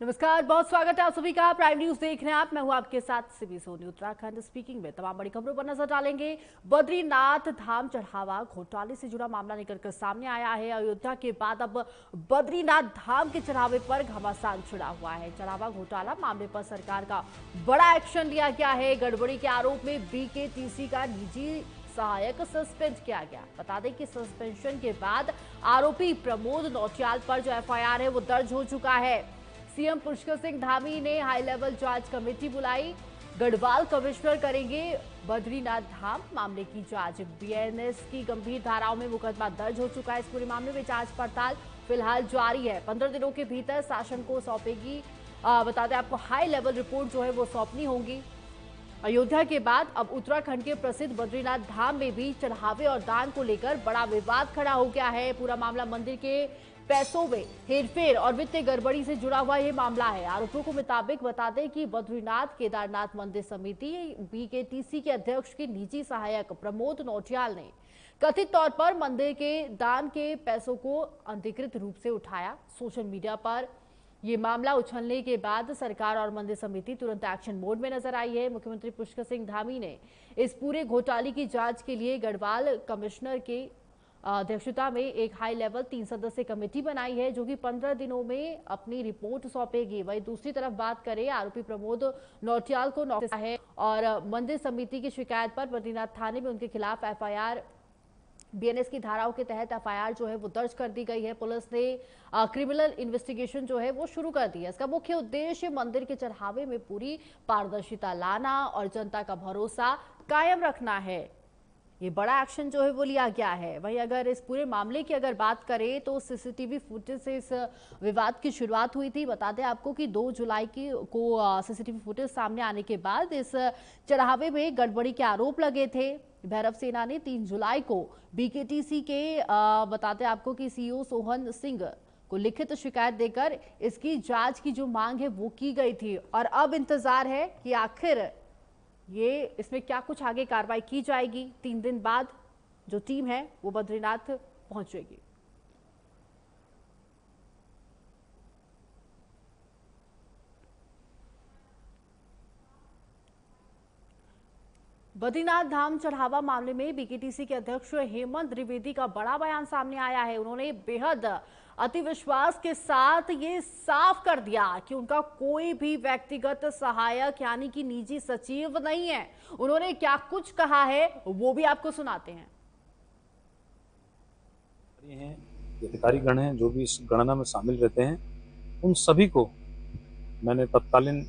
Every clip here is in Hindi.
नमस्कार, बहुत स्वागत है आप सभी का। प्राइम न्यूज देख रहे हैं आप। मैं हूं आपके साथ सिबी सोनी। उत्तराखंड स्पीकिंग में तमाम बड़ी खबरों पर नजर डालेंगे। बद्रीनाथ धाम चढ़ावा घोटाले से जुड़ा मामला निकलकर सामने आया है। अयोध्या के बाद अब बद्रीनाथ धाम के चढ़ावे पर घमासान छिड़ा हुआ है। चढ़ावा घोटाला मामले पर सरकार का बड़ा एक्शन लिया गया है। गड़बड़ी के आरोप में BKTC का निजी सहायक सस्पेंड किया गया। बता दें कि सस्पेंशन के बाद आरोपी प्रमोद नौटियाल पर जो FIR है वो दर्ज हो चुका है। सीएम पुष्कर सिंह धामी ने हाई लेवल जांच कमेटी बुलाई। गढ़वाल कमिश्नर करेंगे बद्रीनाथ धाम मामले की जांच। BNS की गंभीर धाराओं में मुकदमा दर्ज हो चुका है। इस पूरे मामले में जांच पड़ताल फिलहाल जारी है। 15 दिनों के भीतर शासन को सौंपेगी। बता दें आपको हाई लेवल रिपोर्ट जो है वो सौंपनी होगी। अयोध्या के बाद अब उत्तराखंड के प्रसिद्ध बद्रीनाथ धाम में भी चढ़ावे और दान को लेकर बड़ा विवाद खड़ा हो गया है। पूरा मामला मंदिर के पैसों में हेरफेर और वित्तीय गड़बड़ी से जुड़ा हुआ यह मामला है। आरोपों के मुताबिक बता दें कि बद्रीनाथ केदारनाथ मंदिर समिति BKTC के अध्यक्ष के निजी सहायक प्रमोद नौटियाल ने कथित तौर पर मंदिर के दान के पैसों को अनधिकृत रूप से उठाया। सोशल मीडिया पर ये मामला उछलने के बाद सरकार और मंदिर समिति तुरंत एक्शन मोड में नजर आई है। मुख्यमंत्री पुष्कर सिंह धामी ने इस पूरे घोटाले की जांच के लिए गढ़वाल कमिश्नर के अध्यक्षता में एक हाई लेवल 3 सदस्यीय कमेटी बनाई है, जो कि 15 दिनों में अपनी रिपोर्ट सौंपेगी। वहीं दूसरी तरफ बात करें, आरोपी प्रमोद नौटियाल को नोटिस है और मंदिर समिति की शिकायत पर बद्रीनाथ थाने में उनके खिलाफ FIR BNS की धाराओं के तहत FIR जो है वो दर्ज कर दी गई है। पुलिस ने क्रिमिनल इन्वेस्टिगेशन जो है वो शुरू कर दी है। इसका मुख्य उद्देश्य मंदिर के चढ़ावे में पूरी पारदर्शिता लाना और जनता का भरोसा कायम रखना है। ये बड़ा एक्शन जो है वो लिया गया है। वहीं अगर इस पूरे मामले की अगर बात करें तो CCTV फुटेज से इस विवाद की शुरुआत हुई थी। बता दें आपको कि 2 जुलाई को CCTV फुटेज सामने आने के बाद इस चढ़ावे में गड़बड़ी के आरोप लगे थे। भैरव सेना ने 3 जुलाई को BKTC के बताते आपको कि CEO सोहन सिंह को लिखित शिकायत देकर इसकी जांच की जो मांग है वो की गई थी। और अब इंतजार है कि आखिर ये इसमें क्या कुछ आगे कार्रवाई की जाएगी। 3 दिन बाद जो टीम है वो बद्रीनाथ पहुंचेगी। बद्रीनाथ धाम चढ़ावा मामले में BKTC के अध्यक्ष हेमंत द्विवेदी का बड़ा बयान सामने आया है। उन्होंने बेहद अतिविश्वास के साथ ये साफ कर दिया कि उनका कोई भी व्यक्तिगत सहायक यानी कि निजी सचिव नहीं है। उन्होंने क्या कुछ कहा है वो भी आपको सुनाते हैं। अधिकारीगण हैं जो भी इस गणना में शामिल रहते हैं, उन सभी को मैंने तत्कालीन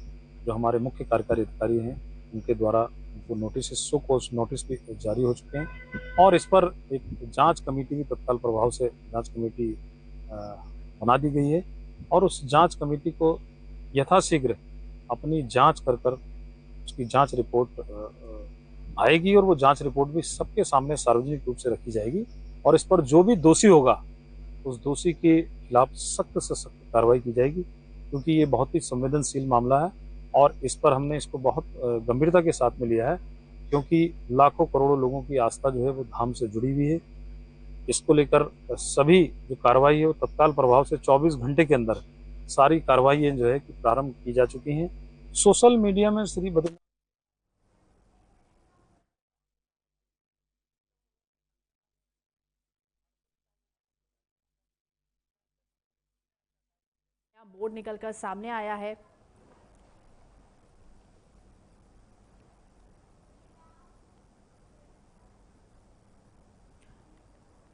जो हमारे मुख्य कार्यकारी अधिकारी हैं उनके द्वारा उनको नोटिस शो कॉज नोटिस भी जारी हो चुके हैं और इस पर एक जांच कमेटी भी तत्काल प्रभाव से जांच कमेटी बना दी गई है और उस जांच कमेटी को यथाशीघ्र अपनी जांच कर उसकी जांच रिपोर्ट आएगी और वो जांच रिपोर्ट भी सबके सामने सार्वजनिक रूप से रखी जाएगी और इस पर जो भी दोषी होगा उस दोषी के खिलाफ सख्त से सख्त कार्रवाई की जाएगी, क्योंकि ये बहुत ही संवेदनशील मामला है और इस पर हमने इसको बहुत गंभीरता के साथ में लिया है, क्योंकि लाखों करोड़ों लोगों की आस्था जो है वो धाम से जुड़ी हुई है। इसको लेकर सभी जो कार्रवाई है वो तत्काल प्रभाव से 24 घंटे के अंदर सारी कार्रवाई जो है कि प्रारंभ की जा चुकी हैं। सोशल मीडिया में श्री बद्रीनाथ बोर्ड निकलकर सामने आया है।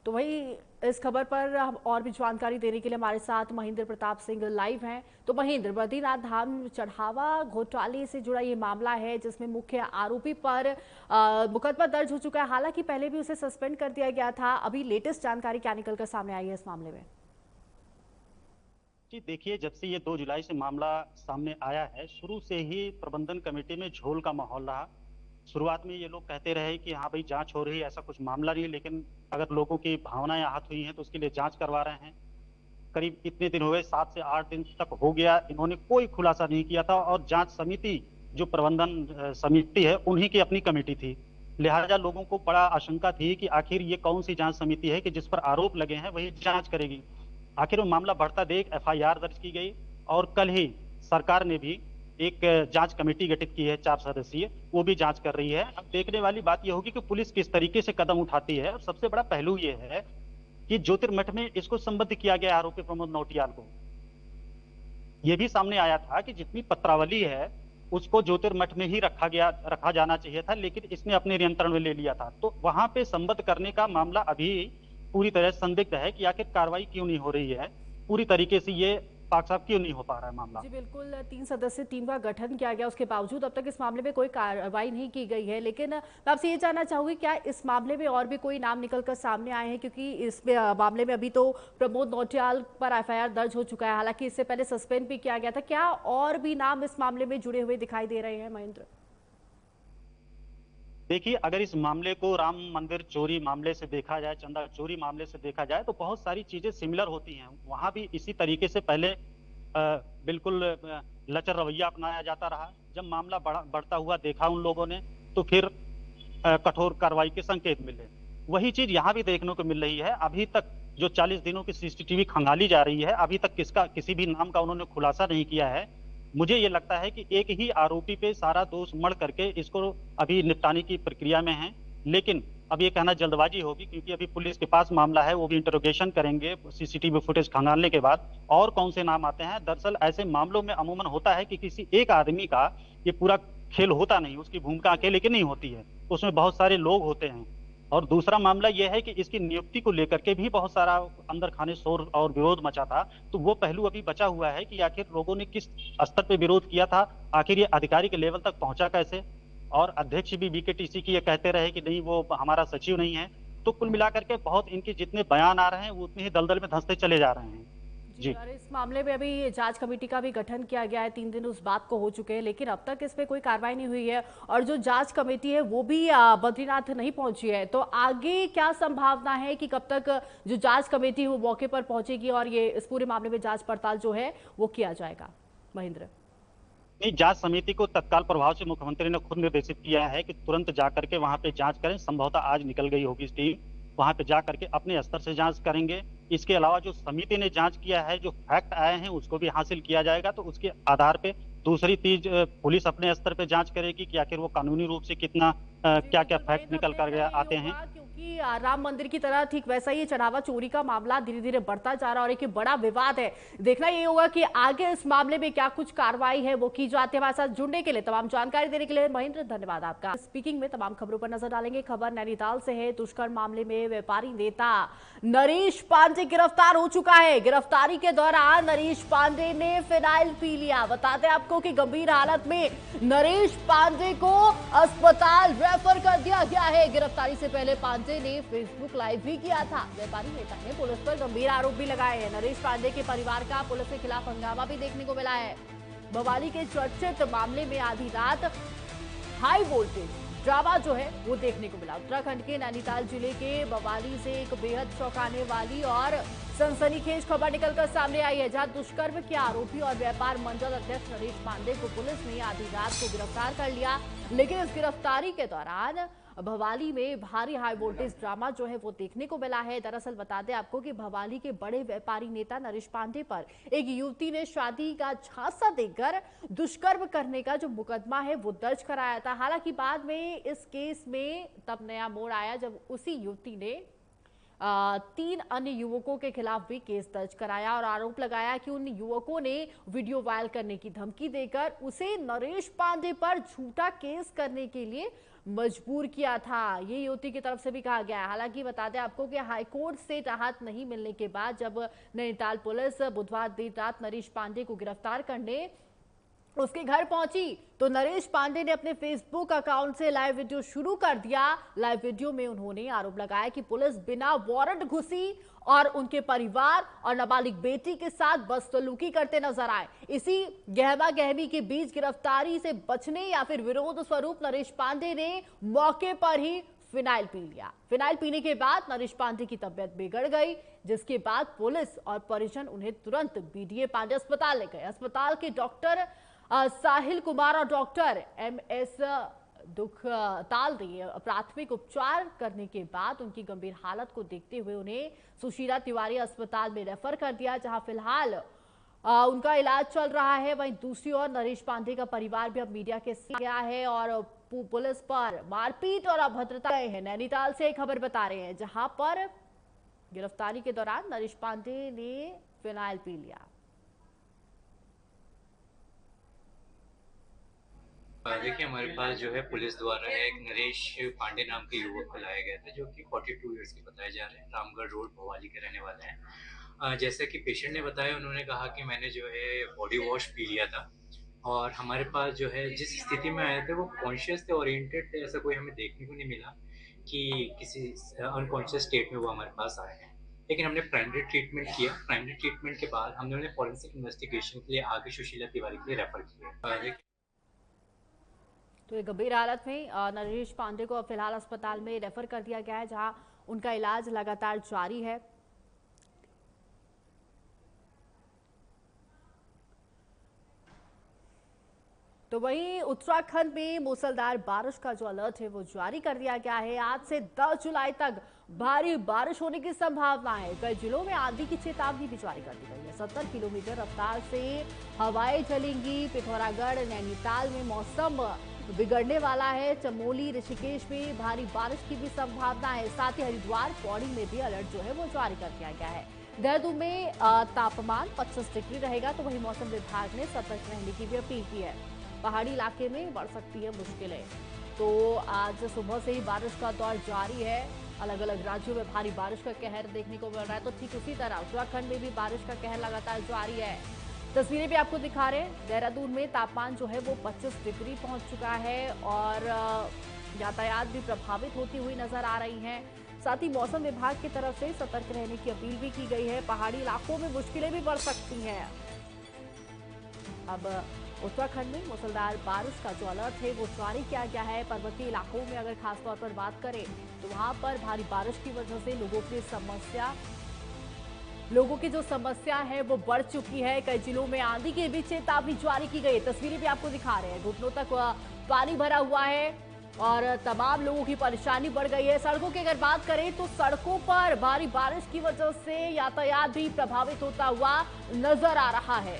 तो वही इस खबर पर हम और भी जानकारी देने के लिए हमारे साथ महेंद्र प्रताप सिंह लाइव हैं। तो महेंद्र, बद्रीनाथ धाम चढ़ावा घोटाले से जुड़ा ये मामला है जिसमें मुख्य आरोपी पर मुकदमा दर्ज हो चुका है। हालांकि पहले भी उसे सस्पेंड कर दिया गया था। अभी लेटेस्ट जानकारी क्या निकलकर सामने आई है इस मामले में? जी देखिए, जब से ये 2 जुलाई से मामला सामने आया है, शुरू से ही प्रबंधन कमेटी में झोल का माहौल रहा। शुरुआत में ये लोग कहते रहे कि हाँ भाई जांच हो रही है, ऐसा कुछ मामला नहीं, लेकिन अगर लोगों की भावनाएं आहत हुई हैं तो उसके लिए जांच करवा रहे हैं। करीब कितने दिन हो गए, 7 से 8 दिन तक हो गया, इन्होंने कोई खुलासा नहीं किया था और जांच समिति जो प्रबंधन समिति है उन्हीं की अपनी कमेटी थी। लिहाजा लोगों को बड़ा आशंका थी कि आखिर ये कौन सी जांच समिति है कि जिस पर आरोप लगे हैं वही जांच करेगी। आखिर वो मामला बढ़ता देख FIR दर्ज की गई और कल ही सरकार ने भी एक जांच कमेटी गठित की है 4 सदस्यीय, वो भी जांच कर रही है। अब देखने वाली बात ये होगी कि पुलिस किस तरीके से कदम उठाती है। और सबसे बड़ा पहलू ये है कि ज्योतिर्मठ में इसको संबद्ध किया गया आरोपी प्रमोद नौटियाल को। ये भी सामने आया था कि जितनी पत्रावली है उसको ज्योतिर्मठ में ही रखा जाना चाहिए था, लेकिन इसने अपने नियंत्रण में ले लिया था। तो वहां पे संबद्ध करने का मामला अभी पूरी तरह संदिग्ध है कि आखिर कार्रवाई क्यों नहीं हो रही है, पूरी तरीके से ये पाक साहब क्यों नहीं हो पा रहा है मामला। जी बिल्कुल, 3 सदस्यीय टीम का गठन किया गया, उसके बावजूद अब तक इस मामले में कोई कार्रवाई नहीं की गई है। लेकिन मैं आपसे ये जानना चाहूंगी, क्या इस मामले में और भी कोई नाम निकलकर सामने आए हैं? क्योंकि इस मामले में अभी तो प्रमोद नौटियाल पर एफआईआर दर्ज हो चुका है, हालांकि इससे पहले सस्पेंड भी किया गया था। क्या और भी नाम इस मामले में जुड़े हुए दिखाई दे रहे हैं महेंद्र? देखिए, अगर इस मामले को राम मंदिर चोरी मामले से देखा जाए, चंदा चोरी मामले से देखा जाए, तो बहुत सारी चीजें सिमिलर होती हैं। वहां भी इसी तरीके से पहले बिल्कुल लचर रवैया अपनाया जाता रहा। जब मामला बढ़ता हुआ देखा उन लोगों ने, तो फिर कठोर कार्रवाई के संकेत मिले। वही चीज यहाँ भी देखने को मिल रही है। अभी तक जो 40 दिनों की सीसीटीवी खंगाली जा रही है, अभी तक किसी भी नाम का उन्होंने खुलासा नहीं किया है। मुझे ये लगता है कि एक ही आरोपी पे सारा दोष मढ़ करके इसको अभी निपटाने की प्रक्रिया में है। लेकिन अब ये कहना जल्दबाजी होगी, क्योंकि अभी पुलिस के पास मामला है, वो भी इंटरोगेशन करेंगे सीसीटीवी फुटेज खंगालने के बाद, और कौन से नाम आते हैं। दरअसल ऐसे मामलों में अमूमन होता है कि किसी एक आदमी का ये पूरा खेल होता नहीं, उसकी भूमिका अकेले की नहीं होती है, उसमें बहुत सारे लोग होते हैं। और दूसरा मामला यह है कि इसकी नियुक्ति को लेकर के भी बहुत सारा अंदर खाने शोर और विरोध मचा था। तो वो पहलू अभी बचा हुआ है कि आखिर लोगों ने किस स्तर पे विरोध किया था, आखिर ये अधिकारी के लेवल तक पहुंचा कैसे। और अध्यक्ष भी बीकेटीसी की ये कहते रहे कि नहीं, वो हमारा सचिव नहीं है। तो कुल मिलाकर के बहुत इनके जितने बयान आ रहे हैं वो उतने ही दलदल में धंसते चले जा रहे हैं। जी, और इस मामले में अभी जांच कमेटी का भी गठन किया गया है, 3 दिन उस बात को हो चुके हैं, लेकिन अब तक इस पे कोई कार्रवाई नहीं हुई है। और जो जांच कमेटी है वो भी बद्रीनाथ नहीं पहुंची है। तो आगे क्या संभावना है कि कब तक जो जांच कमेटी वो मौके पर पहुंचेगी और ये इस पूरे मामले में जांच पड़ताल जो है वो किया जाएगा? महेंद्र, नहीं, जांच समिति को तत्काल प्रभाव से मुख्यमंत्री ने खुद निर्देशित किया है कि तुरंत जाकर के वहां पे जांच करें। संभवतः आज निकल गई होगी इस टीम, वहां पे जा करके अपने स्तर से जांच करेंगे। इसके अलावा जो समिति ने जांच किया है, जो फैक्ट आए हैं उसको भी हासिल किया जाएगा। तो उसके आधार पे दूसरी चीज पुलिस अपने स्तर पे जांच करेगी कि आखिर वो कानूनी रूप से कितना क्या क्या फैक्ट निकल कर आते हैं। क्योंकि राम मंदिर की तरह ठीक वैसा ही चढ़ावा चोरी का मामला धीरे धीरे बढ़ता जा रहा है और एक बड़ा विवाद है। देखना ये होगा कि आगे इस मामले में क्या कुछ कार्रवाई है वो की जाती है। हमारे साथ जुड़ने के लिए, तमाम जानकारी देने के लिए महेंद्र, धन्यवाद आपका। स्पीकिंग में तमाम खबरों पर नजर डालेंगे। खबर नैनीताल से है। दुष्कर्म मामले में व्यापारी नेता नरेश पांडे गिरफ्तार हो चुका है। गिरफ्तारी के दौरान नरेश पांडे ने फिनाइल पी लिया। बताते हैं आपको कि गंभीर हालत में नरेश पांडे को अस्पताल रेफर कर दिया गया है। गिरफ्तारी से पहले पांडे ने फेसबुक लाइव भी किया था। व्यापारी नेता ने पुलिस पर गंभीर आरोप भी लगाए हैं। नरेश पांडे के परिवार का पुलिस के खिलाफ हंगामा भी देखने को मिला है। बवाली के चर्चित मामले में आधी रात हाई वोल्टेज ड्रामा जो है वो देखने को मिला। उत्तराखंड के नैनीताल जिले के बवाली से एक बेहद चौंकाने वाली और सनसनीखेज खबर निकलकर सामने आई है, जहां दुष्कर्म के आरोपी और व्यापार मंडल अध्यक्ष नरेश पांडे को पुलिस ने आधी रात को गिरफ्तार कर लिया। लेकिन इस गिरफ्तारी के दौरान भवाली में भारी हाई वोल्टेज ड्रामा जो है वो देखने को मिला है। दरअसल बता दें आपको कि भवाली के बड़े व्यापारी नेता नरेश पांडे पर एक युवती ने शादी का झांसा देकर दुष्कर्म करने का जो मुकदमा है वो दर्ज कराया था। हालांकि बाद में इस केस में तब नया मोड़ आया जब उसी युवती ने 3 अन्य युवकों के खिलाफ भी केस दर्ज कराया और आरोप लगाया कि उन युवकों ने वीडियो वायरल करने की धमकी देकर उसे नरेश पांडे पर झूठा केस करने के लिए मजबूर किया था। ये युवती की तरफ से भी कहा गया है। हालांकि बता दें आपको कि हाईकोर्ट से राहत नहीं मिलने के बाद जब नैनीताल पुलिस बुधवार देर रात नरेश पांडे को गिरफ्तार करने उसके घर पहुंची तो नरेश पांडे ने अपने फेसबुक अकाउंट से लाइव वीडियो शुरू कर दिया। लाइव वीडियो में उन्होंने आरोप लगाया कि पुलिस बिना वारंट घुसी और उनके परिवार और नाबालिग बेटी के साथ बदसलूकी करते नजर आए। इसी गहमा गहमी के बीच गिरफ्तारी से बचने या फिर विरोध स्वरूप नरेश पांडे ने मौके पर ही फिनाइल पी लिया। फिनाइल पीने के बाद नरेश पांडे की तबियत बिगड़ गई, जिसके बाद पुलिस और परिजन उन्हें तुरंत बीडीए पांडे अस्पताल ले गए। अस्पताल के डॉक्टर साहिल कुमार और डॉक्टर MS दुखताल ने प्राथमिक उपचार करने के बाद उनकी गंभीर हालत को देखते हुए उन्हें सुशीला तिवारी अस्पताल में रेफर कर दिया, जहां फिलहाल उनका इलाज चल रहा है। वहीं दूसरी ओर नरेश पांडे का परिवार भी अब मीडिया के सामने गया है और पुलिस पर मारपीट और अभद्रता गए हैं। नैनीताल से एक खबर बता रहे हैं जहां पर गिरफ्तारी के दौरान नरेश पांडे ने फिनाइल पी लिया। देखिए, हमारे पास जो है पुलिस द्वारा एक नरेश पांडे नाम के युवक को लाया गया था, जो कि 42 ईयर्स के बताए जा रहे हैं, रामगढ़ रोड भोवाली के रहने वाले हैं। जैसा कि पेशेंट ने बताया, उन्होंने कहा कि मैंने जो है बॉडी वॉश पी लिया था और हमारे पास जो है जिस स्थिति में आए थे वो कॉन्शियस थे, ओरिएंटेड थे, ऐसा कोई हमें देखने को नहीं मिला कि किसी अनकॉन्शियस स्टेट में वो हमारे पास आए हैं। लेकिन हमने प्राइमरी ट्रीटमेंट किया। प्राइमरी ट्रीटमेंट के बाद हमने उन्हें फॉरेंसिक इन्वेस्टिगेशन के लिए आगे सुशीला तिवारी के लिए रेफर किया। तो ये गंभीर हालत में नरेश पांडे को फिलहाल अस्पताल में रेफर कर दिया गया है, जहां उनका इलाज लगातार जारी है। तो वहीं उत्तराखंड में मूसलाधार बारिश का जो अलर्ट है वो जारी कर दिया गया है। आज से 10 जुलाई तक भारी बारिश होने की संभावना है। कई जिलों में आंधी की चेतावनी भी जारी कर दी गई है। 70 किलोमीटर रफ्तार से हवाएं चलेंगी। पिथौरागढ़, नैनीताल में मौसम बिगड़ने वाला है। चमोली, ऋषिकेश में भारी बारिश की भी संभावना है। साथ ही हरिद्वार, पौड़ी में भी अलर्ट जो है वो जारी कर दिया गया है। देहरादून में तापमान 25 डिग्री रहेगा। तो वही मौसम विभाग ने सतर्क रहने की भी अपील की है। पहाड़ी इलाके में बढ़ सकती है मुश्किलें। तो आज सुबह से ही बारिश का दौर जारी है। अलग अलग राज्यों में भारी बारिश का कहर देखने को मिल रहा है। तो ठीक उसी तरह उत्तराखंड में भी बारिश का कहर लगातार जारी है। तस्वीरें भी आपको दिखा रहे हैं। देहरादून में तापमान जो है वो 25 डिग्री पहुंच चुका है और यातायात भी प्रभावित होती हुई नजर आ रही है। साथ ही मौसम विभाग की तरफ से सतर्क रहने की अपील भी की गई है। पहाड़ी इलाकों में मुश्किलें भी बढ़ सकती हैं। अब उत्तराखंड में मूसलाधार बारिश का जो अलर्ट है वो जारी किया गया है। पर्वतीय इलाकों में अगर खास तौर पर बात करें तो वहां पर भारी बारिश की वजह से लोगों की जो समस्या है वो बढ़ चुकी है। कई जिलों में आंधी की भी चेतावनी जारी की गई है। तस्वीरें भी आपको दिखा रहे हैं। घुटनों तक पानी भरा हुआ है और तमाम लोगों की परेशानी बढ़ गई है। सड़कों की अगर बात करें तो सड़कों पर भारी बारिश की वजह से यातायात भी प्रभावित होता हुआ नजर आ रहा है।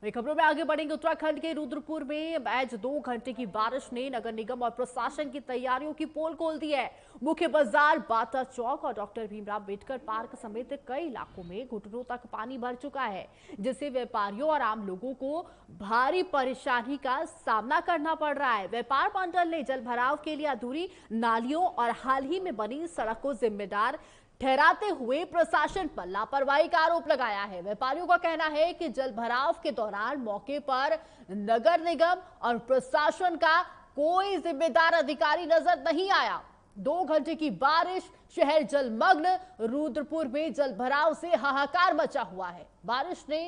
खबरों में आगे बढ़ेंगे। उत्तराखंड के रुद्रपुर में महज 2 घंटे की बारिश ने नगर निगम और प्रशासन की तैयारियों की पोल खोल दी है। मुख्य बाजार, बाटा चौक और डॉक्टर भीमराव अंबेडकर पार्क समेत कई इलाकों में घुटनों तक पानी भर चुका है, जिससे व्यापारियों और आम लोगों को भारी परेशानी का सामना करना पड़ रहा है। व्यापार मंडल ने जल भराव के लिए अधूरी नालियों और हाल ही में बनी सड़क को जिम्मेदार ठहराते हुए प्रशासन पर लापरवाही का आरोप लगाया है। व्यापारियों का कहना है कि जल भराव के दौरान मौके पर नगर निगम और प्रशासन का कोई जिम्मेदार अधिकारी नजर नहीं आया। 2 घंटे की बारिश, शहर जलमग्न। रुद्रपुर में जल भराव से हाहाकार मचा हुआ है। बारिश ने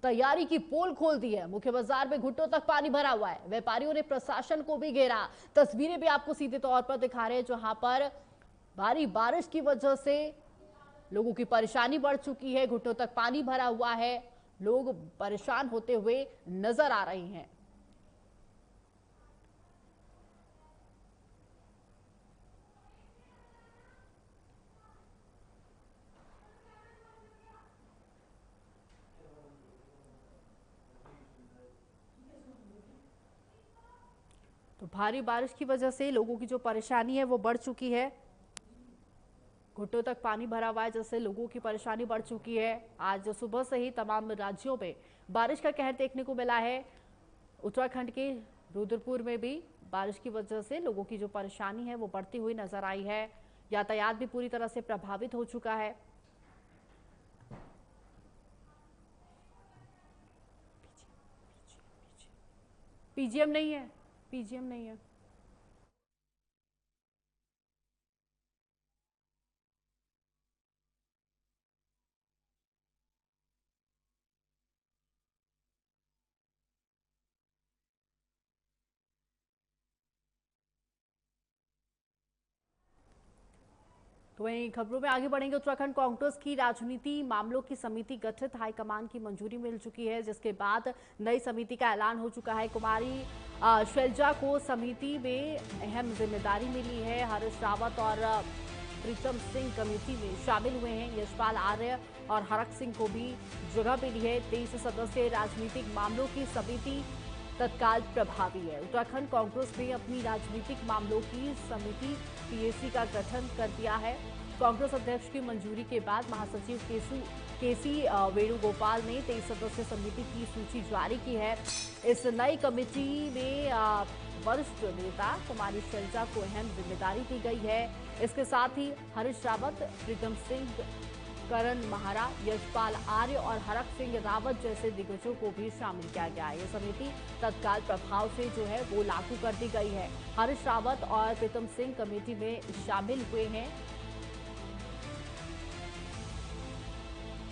तैयारी की पोल खोल दी है। मुख्य बाजार में घुटनों तक पानी भरा हुआ है। व्यापारियों ने प्रशासन को भी घेरा। तस्वीरें भी आपको सीधे तौर पर दिखा रहे हैं, जहां पर भारी बारिश की वजह से लोगों की परेशानी बढ़ चुकी है। घुटनों तक पानी भरा हुआ है। लोग परेशान होते हुए नजर आ रहे हैं। तो भारी बारिश की वजह से लोगों की जो परेशानी है वो बढ़ चुकी है। घुटनों तक पानी भरा हुआ है, जिससे लोगों की परेशानी बढ़ चुकी है। आज सुबह से ही तमाम राज्यों में बारिश का कहर देखने को मिला है। उत्तराखंड के रुद्रपुर में भी बारिश की वजह से लोगों की जो परेशानी है वो बढ़ती हुई नजर आई है। यातायात भी पूरी तरह से प्रभावित हो चुका है। पीजीएम नहीं है, पीजीएम नहीं है। तो वहीं खबरों में आगे बढ़ेंगे। उत्तराखंड कांग्रेस की राजनीति मामलों की समिति गठित, हाईकमान की मंजूरी मिल चुकी है, जिसके बाद नई समिति का ऐलान हो चुका है। कुमारी शैलजा को समिति में अहम जिम्मेदारी मिली है। हरीश रावत और प्रीतम सिंह कमेटी में शामिल हुए हैं। यशपाल आर्य और हरक सिंह को भी जगह मिली है। 23 सदस्यीय राजनीतिक मामलों की समिति तत्काल प्रभावी है। उत्तराखंड कांग्रेस ने अपनी राजनीतिक मामलों की समिति पीएसी का गठन कर दिया है। कांग्रेस अध्यक्ष की मंजूरी के बाद महासचिव केसी वेणुगोपाल ने 23 सदस्यीय समिति की सूची जारी की है। इस नई कमेटी में वरिष्ठ नेता कुमारी शैलजा को अहम जिम्मेदारी दी गई है। इसके साथ ही हरीश रावत, प्रीतम सिंह, करण महारा, यशपाल आर्य और हरक सिंह रावत जैसे दिग्गजों को भी शामिल किया गया है। ये समिति तत्काल प्रभाव से जो है वो लागू कर दी गई है। हरीश रावत और प्रीतम सिंह कमेटी में शामिल हुए हैं।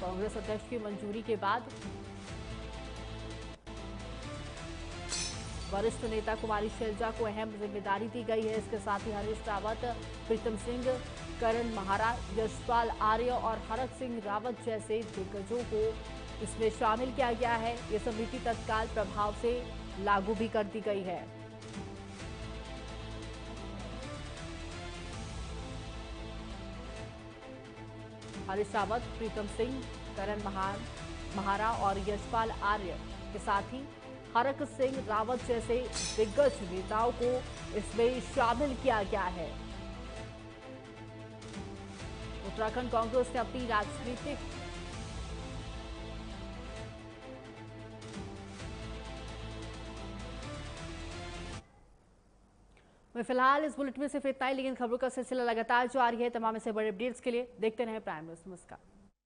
कांग्रेस अध्यक्ष की मंजूरी के बाद वरिष्ठ नेता कुमारी शैलजा को अहम जिम्मेदारी दी गई है। इसके साथ ही हरीश रावत, प्रीतम सिंह, करण महारा, यशपाल आर्य और हरक सिंह रावत जैसे दिग्गजों को इसमें शामिल किया गया है। ये समिति तत्काल प्रभाव से लागू भी कर दी गई है। हरीश रावत, प्रीतम सिंह, करण महारा और यशपाल आर्य के साथ ही हरक सिंह रावत जैसे दिग्गज नेताओं को इसमें शामिल किया गया है। उत्तराखंड कांग्रेस ने अपनी राजनीतिक फिलहाल इस बुलेटिन में सिर्फ इतना ही, लेकिन खबरों का सिलसिला लगातार जारी है। तमाम ऐसे बड़े अपडेट्स के लिए देखते रहें प्राइम न्यूज़। नमस्कार।